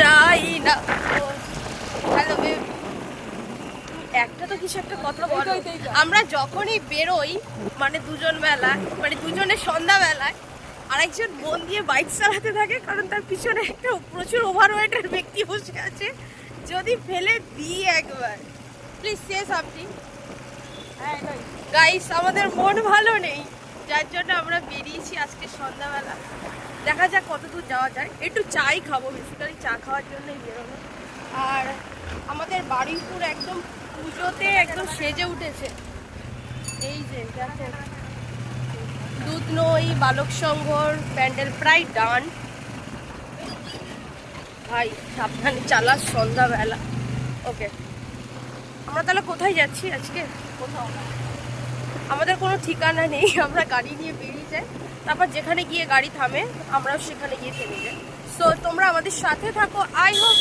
চাই না। Hello baby, একটা তো কিছু একটা কথা বলো। আমরা যখনই বেরোই মানে দুজন বেলায়, মানে দুজনের সন্ধ্যাবেলায় আরেকজন মন দিয়ে বাইক চালাতে থাকে, কারণ তার পিছনে একটা প্রচুর ওভারওয়েটের ব্যক্তি বসে আছে। যদি ফেলে দিই একবার, প্লিজ সে সামথিং। গাইস, আমাদের মন ভালো নেই, যার জন্য আমরা বেরিয়েছি আজকে সন্ধ্যাবেলা। দেখা যাক কত দূর যাওয়া যায়। একটু চাই খাবো, বেসিক্যালি চা খাওয়ার জন্যই বেরোনো। আর আমাদের বারুইপুর একদম পুজোতে একদম সেজে উঠেছে। এই যে দেখেন, দুধনই বালক সংঘর প্যান্ডেল প্রায় ডান। ভাই সাবধানে চালাস, সন্ধ্যাবেলা। ওকে, আমরা তাহলে কোথায় যাচ্ছি আজকে? কোথাও না, আমাদের কোনো ঠিকানা নেই। আমরা গাড়ি নিয়ে বেরিয়ে যাই, তারপর যেখানে গিয়ে গাড়ি থামে আমরাও সেখানে গিয়ে থেমে যাই। সো তোমরা আমাদের সাথে থাকো। I hope